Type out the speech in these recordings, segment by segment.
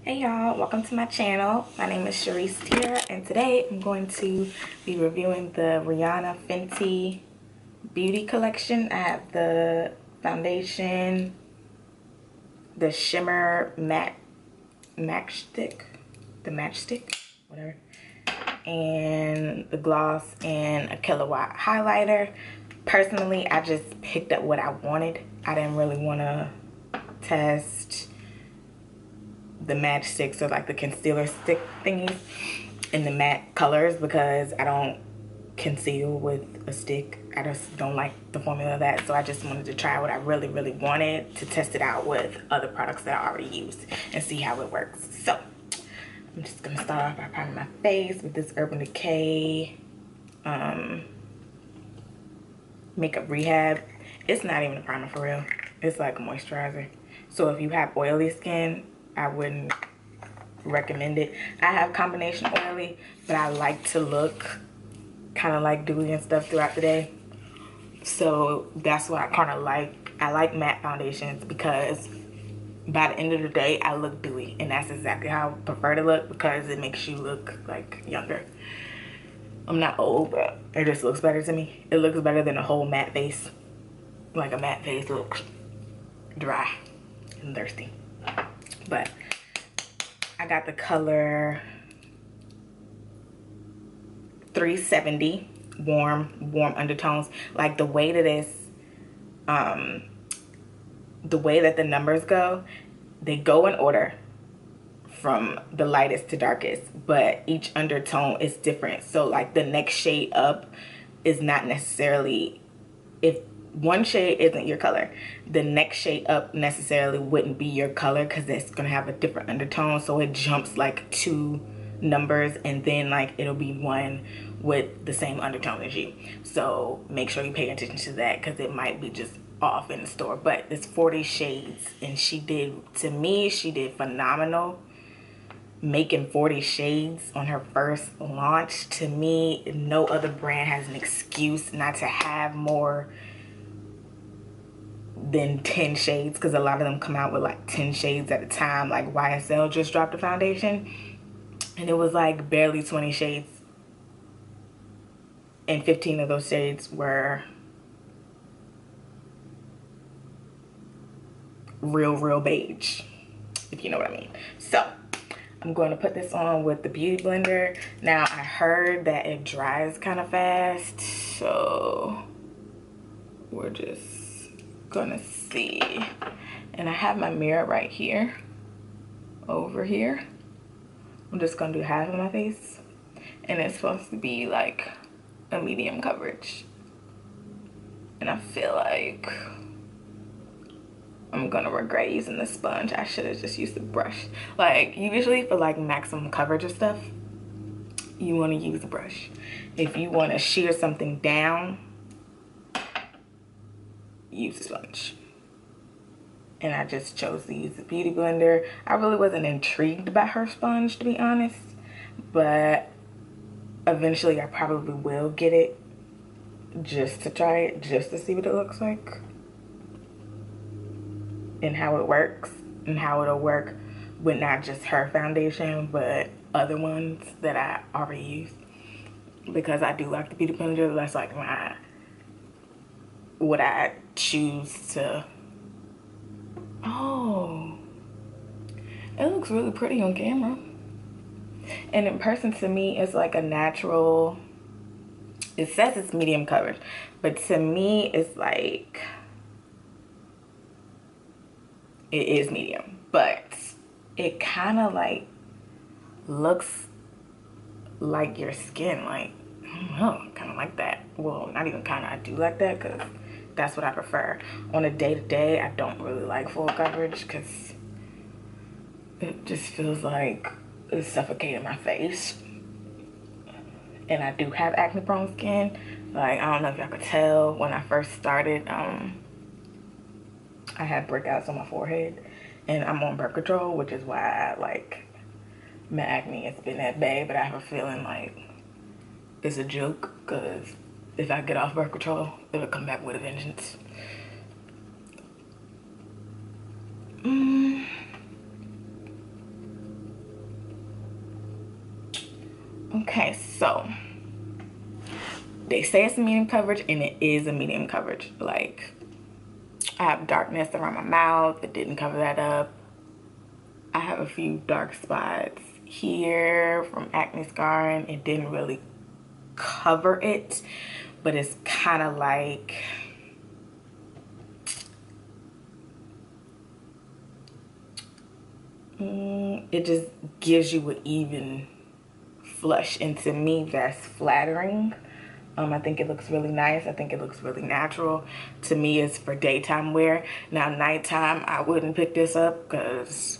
Hey y'all, welcome to my channel. My name is Sharice Tier, and today I'm going to be reviewing the Rihanna Fenty Beauty Collection. I have the foundation, the shimmer matchstick, whatever, and the gloss and a kilowatt highlighter. Personally, I just picked up what I wanted. I didn't really want to test the matchsticks or like the concealer stick thingies in the matte colors because I don't conceal with a stick. I just don't like the formula of that, so I just wanted to try what I really wanted to test it out with other products that I already used and see how it works. So I'm just gonna start off by priming my face with this Urban Decay Makeup Rehab. It's not even a primer for real, it's like a moisturizer. So if you have oily skin, I wouldn't recommend it. I have combination oily, but I like to look kind of like dewy and stuff throughout the day. So that's what I kind of like. I like matte foundations because by the end of the day, I look dewy. And that's exactly how I prefer to look because it makes you look like younger. I'm not old, but it just looks better to me. It looks better than a whole matte face. Like a matte face looks dry and thirsty. But I got the color 370, warm undertones. Like the way that it's the way that the numbers go, they go in order from the lightest to darkest, but each undertone is different. So like the next shade up is not necessarily, if one shade isn't your color, the next shade up necessarily wouldn't be your color because it's gonna have a different undertone. So it jumps like 2 numbers and then like it'll be one with the same undertone as you. So make sure you pay attention to that because it might be just off in the store. But it's 40 shades and she did phenomenal making 40 shades on her first launch. To me, no other brand has an excuse not to have more than 10 shades because a lot of them come out with like 10 shades at a time. Like YSL just dropped a foundation and it was like barely 20 shades, and 15 of those shades were real beige, if you know what I mean. So I'm going to put this on with the Beauty Blender. Now I heard that it dries kind of fast, so we're just gonna see. And I have my mirror right here, over here. I'm just gonna do half of my face, and it's supposed to be like a medium coverage. And I feel like I'm gonna regret using the sponge. I should have just used the brush. Like usually for like maximum coverage of stuff, you want to use a brush. If you want to shear something down, use a sponge. And I just chose to use the Beauty Blender. I really wasn't intrigued by her sponge, to be honest, but eventually I probably will get it just to try it, just to see what it looks like and how it works, and how it'll work with not just her foundation but other ones that I already use, because I do like the Beauty Blender. That's like what I choose to. Oh, it looks really pretty on camera, and in person to me it's like a natural. It says it's medium coverage, but to me it's like it is medium, but it kind of like looks like your skin. Like, I don't know, kind of like that. Well, not even kind of, I do like that because that's what I prefer. On a day-to-day, I don't really like full coverage because it just feels like it's suffocating my face. And I do have acne prone skin. Like, I don't know if y'all could tell, when I first started, I had breakouts on my forehead, and I'm on birth control, which is why I like my acne has been at bay. But I have a feeling like it's a joke because if I get off birth control, it'll come back with a vengeance. Okay, so they say it's a medium coverage, and it is a medium coverage. Like, I have darkness around my mouth. It didn't cover that up. I have a few dark spots here from acne scarring. It didn't really cover it, but it's kind of like, it just gives you an even flush, and to me that's flattering. I think it looks really nice. I think it looks really natural. To me, it's for daytime wear. Now, nighttime, I wouldn't pick this up because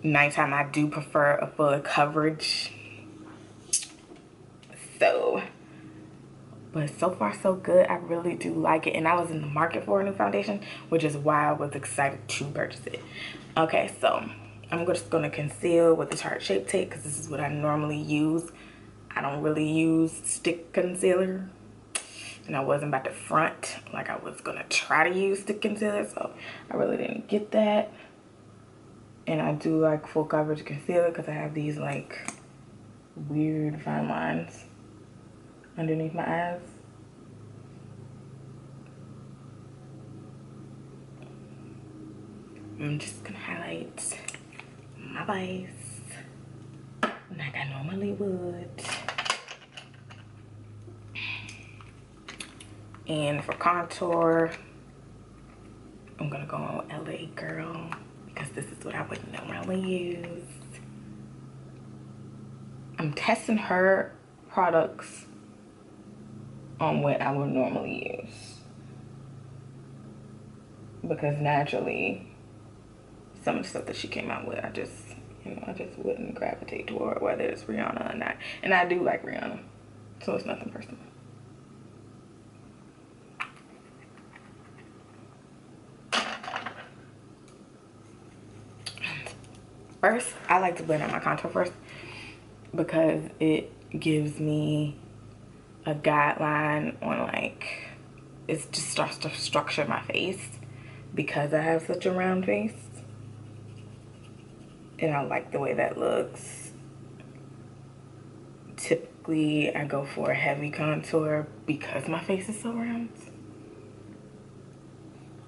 nighttime I do prefer a fuller coverage. So, but so far so good. I really do like it, and I was in the market for a new foundation, which is why I was excited to purchase it. Okay, so I'm just gonna conceal with this heart shape tape because this is what I normally use. I don't really use stick concealer, and I wasn't about to front like I was gonna try to use stick concealer, so I really didn't get that. And I do like full coverage concealer because I have these like weird fine lines underneath my eyes. I'm just gonna highlight my base like I normally would. And for contour, I'm gonna go on LA Girl because this is what I would normally use. I'm testing her products on what I would normally use because naturally some of the stuff that she came out with, I just wouldn't gravitate toward, whether it's Rihanna or not. And I do like Rihanna, so it's nothing personal. First, I like to blend out my contour first because it gives me a guideline on, like, it just starts to structure my face because I have such a round face. And I like the way that looks. Typically, I go for a heavy contour because my face is so round.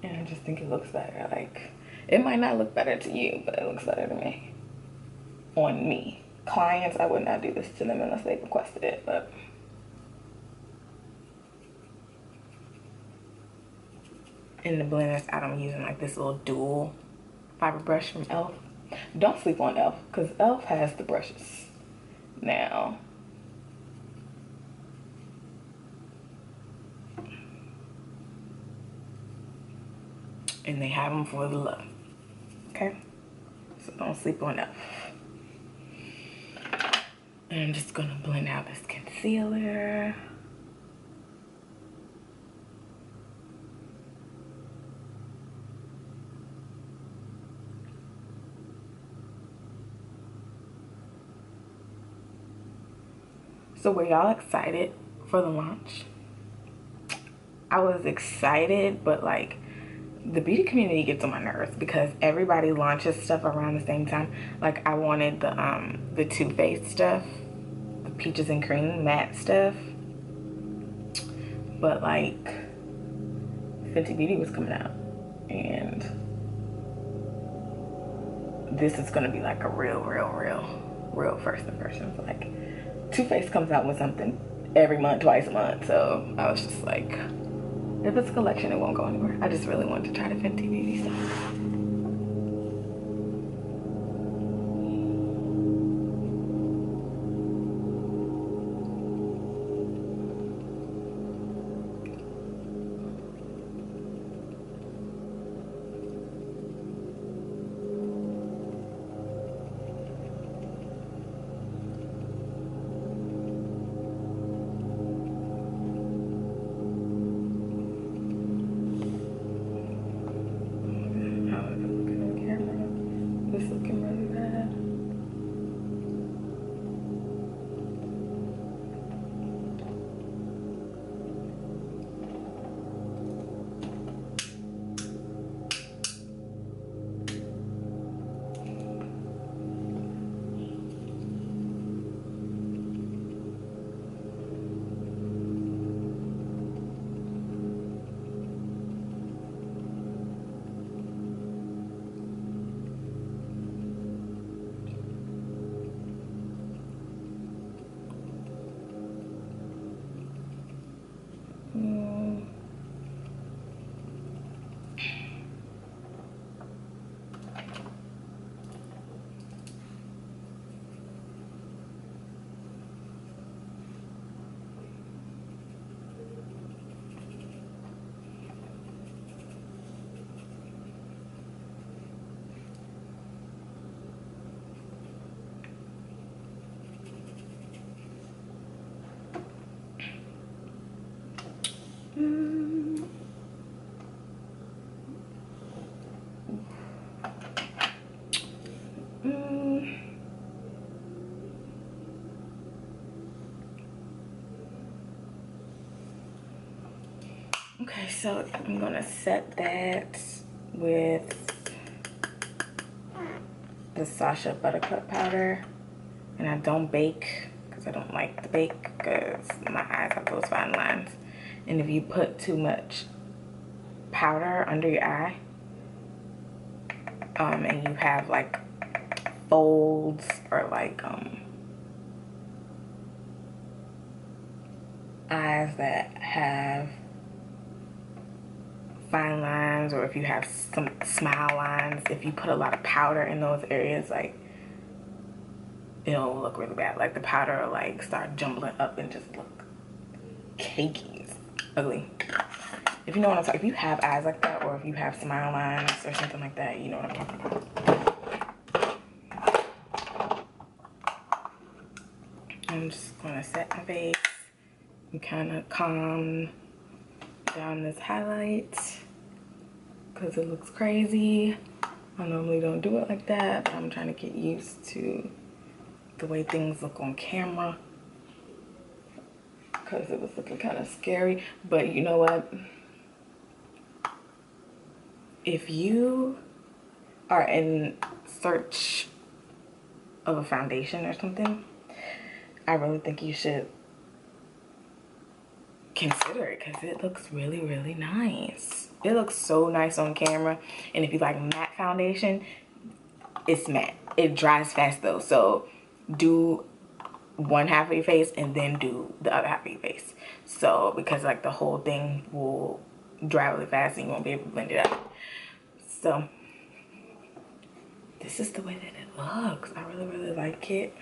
And I just think it looks better. Like, it might not look better to you, but it looks better to me. On me. Clients, I would not do this to them unless they requested it, but in the blenders, I'm using like this little dual fiber brush from e.l.f. Don't sleep on e.l.f. because e.l.f. has the brushes now. And they have them for the love. Okay? So don't sleep on e.l.f. And I'm just gonna blend out this concealer. So were y'all excited for the launch? I was excited, but like, the beauty community gets on my nerves because everybody launches stuff around the same time. Like, I wanted the Too Faced stuff, the peaches and cream matte stuff, but like, Fenty Beauty was coming out, and this is gonna be like a real first impressions. Like, Too Faced comes out with something every month, twice a month, so I was just like, if it's a collection, it won't go anywhere. I just really wanted to try the Fenty Beauty stuff. Okay, so I'm gonna set that with the Sasha Buttercup powder. And I don't bake because I don't like to bake because my eyes have those fine lines. And if you put too much powder under your eye, and you have like folds or like eyes that have fine lines, or if you have some smile lines, if you put a lot of powder in those areas, like it'll look really bad. Like the powder will like start jumbling up and just look cakey. It's ugly. If you know what I'm talking, if you have eyes like that, or if you have smile lines or something like that, you know what I'm talking about. I'm just gonna set my face and kind of calm down this highlight because it looks crazy. I normally don't do it like that, but I'm trying to get used to the way things look on camera because it was looking kind of scary. But you know what? If you are in search of a foundation or something, I really think you should consider it because it looks really, really nice. It looks so nice on camera. And if you like matte foundation, it's matte. It dries fast though. So do one half of your face and then do the other half of your face. So because like the whole thing will dry really fast and you won't be able to blend it out. So this is the way that it looks. I really, really like it.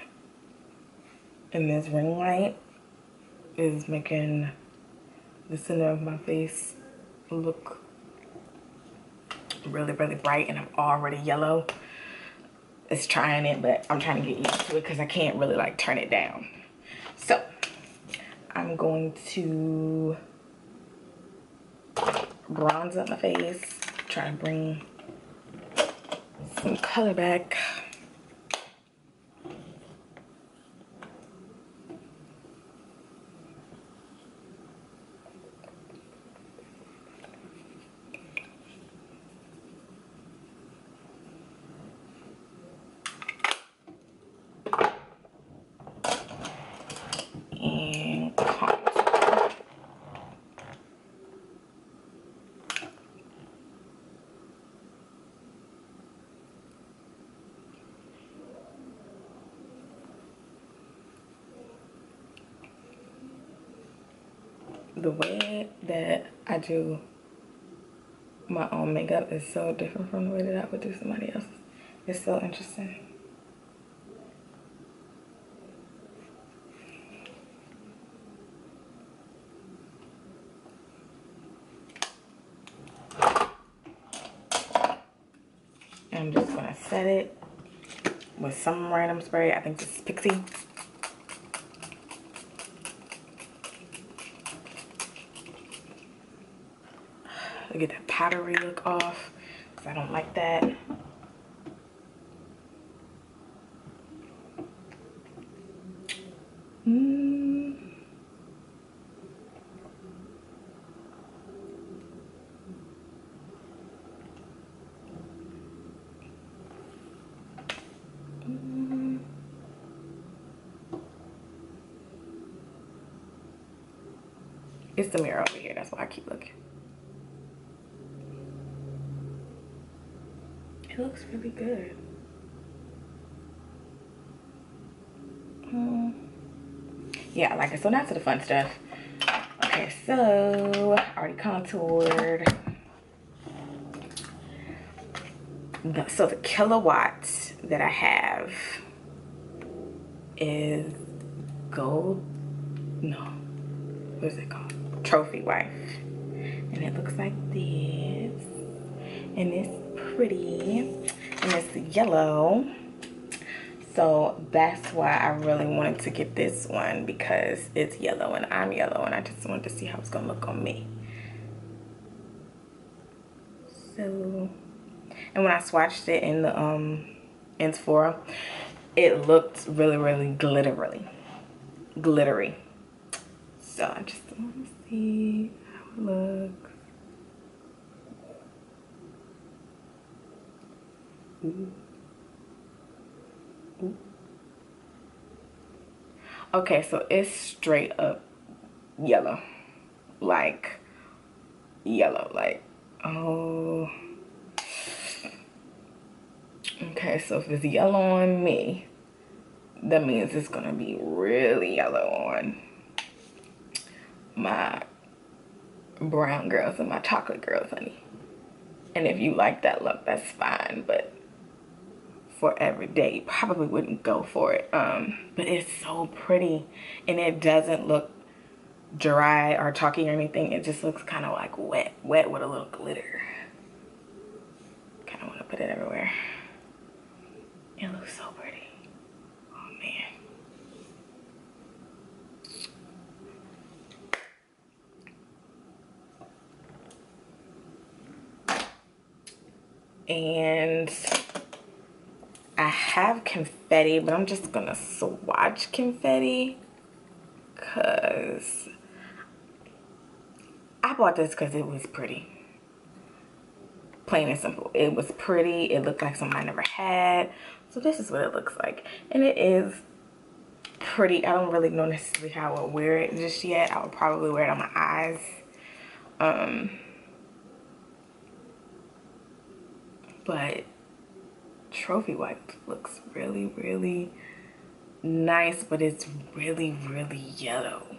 And this ring light is making the center of my face look really, really bright, and I'm already yellow. It's trying it, but I'm trying to get used to it because I can't really like turn it down. So I'm going to bronze up my face, try to bring some color back. And contour. The way that I do my own makeup is so different from the way that I would do somebody else's. It's so interesting. I'm just gonna set it with some random spray. I think this is Pixie. To get that powdery look off, because I don't like that. It's the mirror over here, that's why I keep looking. It looks really good. Yeah, I like it. So now to the fun stuff. Okay, so I already contoured. So the kilowatts that I have is gold, no, what is it called? Trophy Wife. And it looks like this. And it's pretty. And it's yellow. So that's why I really wanted to get this one, because it's yellow and I'm yellow, and I just wanted to see how it's gonna look on me. So, and when I swatched it in the in Sephora. It looked really, really glittery. So I just want to see how it looks. Ooh. Ooh. Okay, so it's straight up yellow. Like yellow, like, oh. Okay, so if it's yellow on me, that means it's gonna be really yellow on my brown girls and my chocolate girls, honey. And if you like that look, that's fine, but for every day, you probably wouldn't go for it. But it's so pretty, and it doesn't look dry or chalky or anything. It just looks kind of like wet with a little glitter. Kind of want to put it everywhere. It looks so pretty. Oh man. And I have confetti, but I'm just gonna swatch confetti because I bought this because it was pretty. Plain and simple. It was pretty. It looked like something I never had. So this is what it looks like. And it is pretty. I don't really know necessarily how I would wear it just yet. I would probably wear it on my eyes. But trophy wipe looks really, really nice, but it's really, really yellow.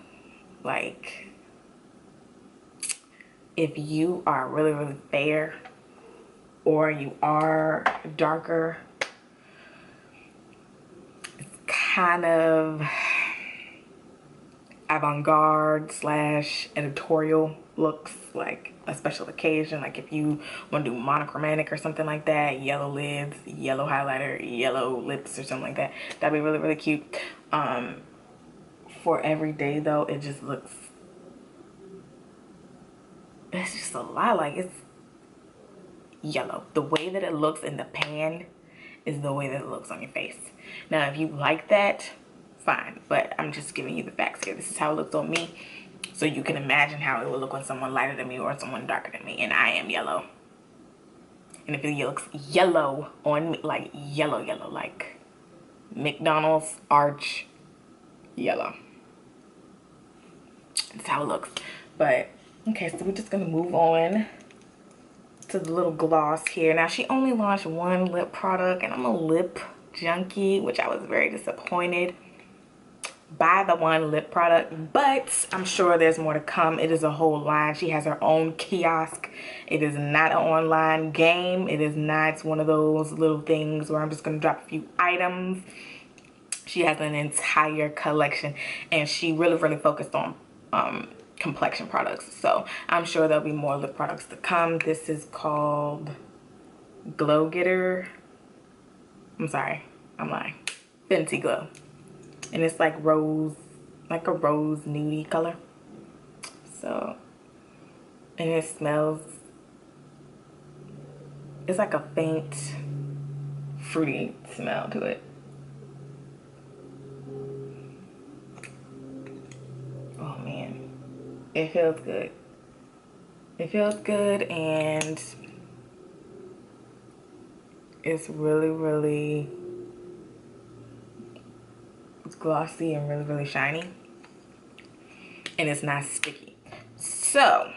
Like, if you are really, really fair or you are darker, it's kind of avant-garde / editorial looks, like a special occasion, like if you want to do monochromatic or something like that, yellow lids, yellow highlighter, yellow lips or something like that, that'd be really, really cute. For every day though, it just looks, it's just a lot, like it's yellow. The way that it looks in the pan is the way that it looks on your face. Now if you like that, fine, but I'm just giving you the facts here. This is how it looks on me, so you can imagine how it would look on someone lighter than me or someone darker than me. And I am yellow, and if it looks yellow on me, like yellow, like McDonald's arch yellow, that's how it looks. But okay, so we're just gonna move on to the little gloss here. Now she only launched one lip product, and I'm a lip junkie, which I was very disappointed by the one lip product, but I'm sure there's more to come. It is a whole line. She has her own kiosk. It is not an online game. It is not one of those little things where I'm just gonna drop a few items. She has an entire collection, and she really, really focused on complexion products. So I'm sure there'll be more lip products to come. This is called Glow Getter. I'm sorry, I'm lying. Fenty Glow. And it's like rose, like a rose nudie color. So, and it smells, it's like a faint fruity smell to it. Oh man, it feels good. It feels good, and it's really, really, it's glossy and really, really shiny, and it's not sticky. So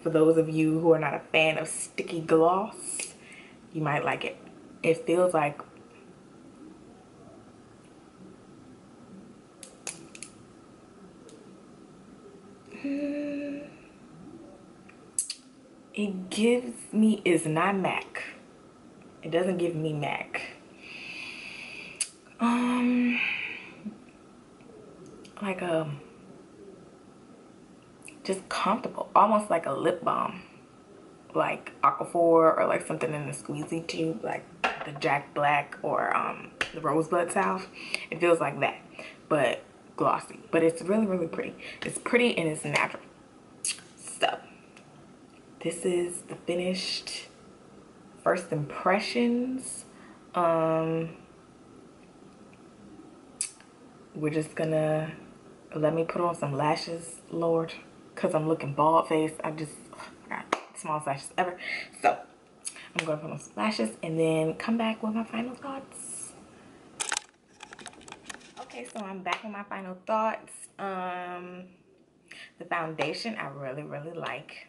for those of you who are not a fan of sticky gloss, you might like it. It feels like it gives me, it's not MAC. It doesn't give me MAC. Like a, just comfortable, almost like a lip balm, like Aquaphor, or like something in the squeezy tube, like the Jack Black or the Rosebud Salve. It feels like that, but glossy. But it's really, really pretty. It's pretty and it's natural. So this is the finished first impressions We're just gonna let me put on some lashes, Lord, because I'm looking bald face. I got smallest lashes ever. So I'm gonna put on some lashes and then come back with my final thoughts. Okay, so I'm back with my final thoughts. The foundation I really like.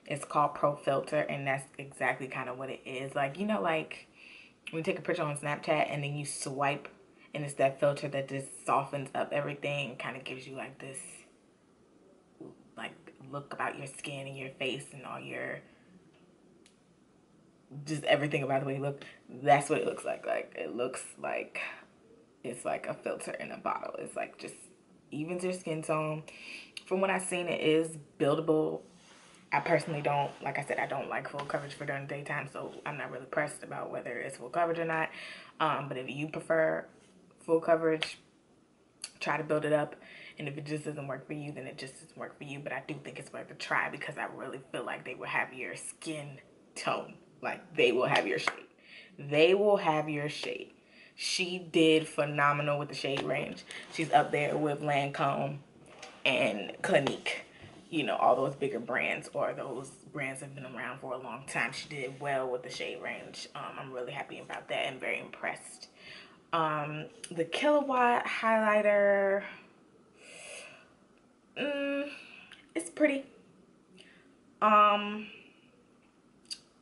It's called Pro Filter, and that's exactly kind of what it is. Like, you know, like when you take a picture on Snapchat and then you swipe, and it's that filter that just softens up everything, kind of gives you like this like look about your skin and your face and all your just everything about the way you look. That's what it looks like. Like, it looks like it's like a filter in a bottle. It's like just evens your skin tone. From what I've seen, it is buildable. I personally don't, like I said, I don't like full coverage for during the daytime, so I'm not really pressed about whether it's full coverage or not. But if you prefer full coverage, try to build it up. And if it just doesn't work for you, then it just doesn't work for you. But I do think it's worth a try because I really feel like they will have your skin tone. Like, they will have your shade. They will have your shade. She did phenomenal with the shade range. She's up there with Lancome and Clinique. You know, all those bigger brands, or those brands have been around for a long time. She did well with the shade range. I'm really happy about that and very impressed. The Kilowatt highlighter, it's pretty.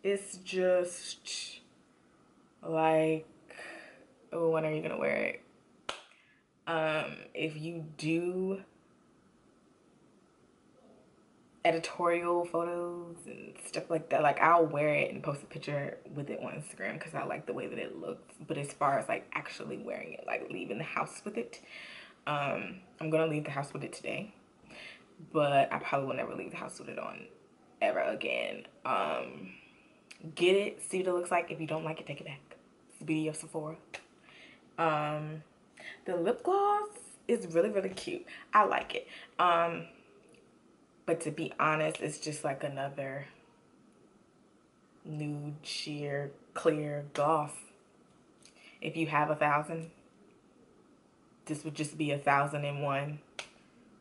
It's just like, oh, when are you gonna wear it? If you do editorial photos and stuff like that, like, I'll wear it and post a picture with it on Instagram because I like the way that it looks. But as far as like actually wearing it, like leaving the house with it, I'm gonna leave the house with it today, but I probably will never leave the house with it on ever again. Get it, see what it looks like. If you don't like it, take it back. It's the beauty of Sephora. The lip gloss is really cute. I like it. But to be honest, it's just like another nude, sheer, clear gloss. If you have 1,000, this would just be 1,001.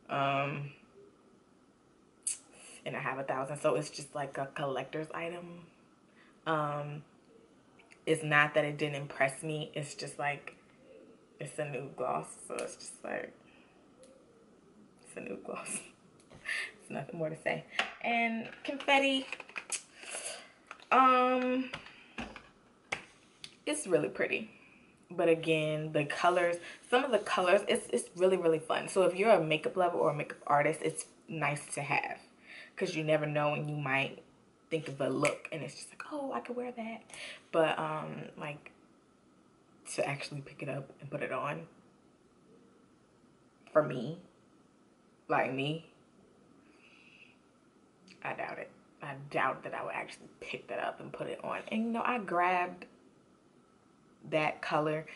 And I have 1,000, so it's just like a collector's item. It's not that it didn't impress me. It's just like, it's a nude gloss, so it's just like, it's a nude gloss. There's nothing more to say. And confetti, it's really pretty. But again, the colors, some of the colors, it's really fun. So if you're a makeup lover or a makeup artist, it's nice to have, because you never know when you might think of a look and it's just like, oh, I could wear that. But like, to actually pick it up and put it on, for me, like me, I doubt it. I doubt that I would actually pick that up and put it on. And you know, I grabbed that color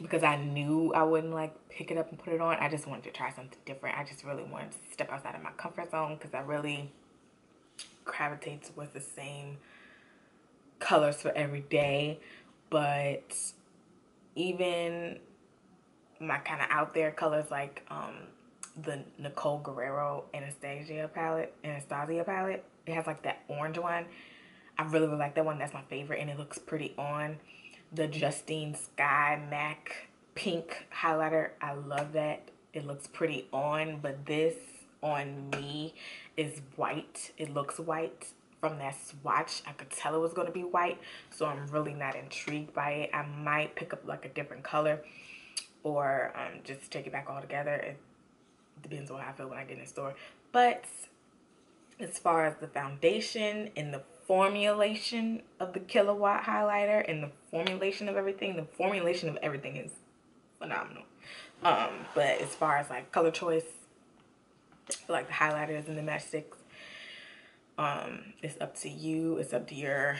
because I knew I wouldn't like pick it up and put it on. I just wanted to try something different. I just really wanted to step outside of my comfort zone because I really gravitate towards the same colors for every day. But even my kind of out there colors, like the Nicole Guerrero Anastasia palette, it has like that orange one. I really like that one. That's my favorite, and it looks pretty on. The Justine Sky Mac pink highlighter, I love that. It looks pretty on, but this on me is white. It looks white. From that swatch, I could tell it was going to be white, so I'm really not intrigued by it. I might pick up like a different color, or just take it back altogether. It depends on how I feel when I get in the store. But as far as the foundation and the formulation of the Kilowatt highlighter and the formulation of everything is phenomenal. But as far as like color choice, like the highlighters and the match sticks, it's up to you. It's up to your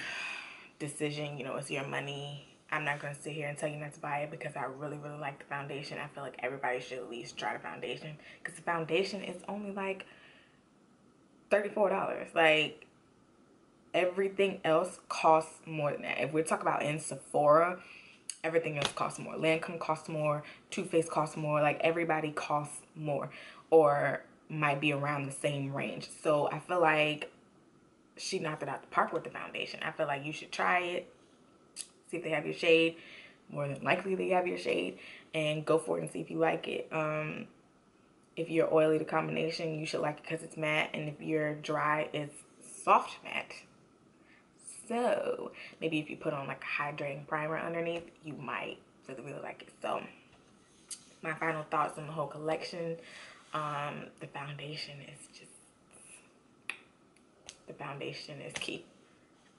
decision. You know, it's your money. I'm not going to sit here and tell you not to buy it because I really like the foundation. I feel like everybody should at least try the foundation, because the foundation is only like $34. Like, Everything else costs more than that. If we're talking about in Sephora, everything else costs more. Lancome costs more. Too Faced costs more. Like, everybody costs more, or might be around the same range. So I feel like she knocked it out the park with the foundation. I feel like you should try it, see if they have your shade. More than likely they have your shade, and go for it and see if you like it. If you're oily, the combination, you should like it because it's matte, and if you're dry, it's soft matte. So maybe if you put on like a hydrating primer underneath, you might really like it. So my final thoughts on the whole collection, the foundation is key.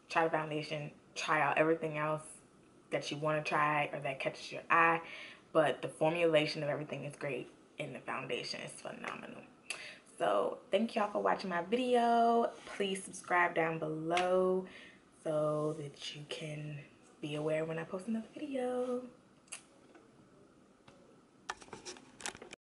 Try the foundation, try out everything else that you want to try or that catches your eye, but the formulation of everything is great and the foundation is phenomenal. So thank y'all for watching my video. Please subscribe down below so that you can be aware when I post another video.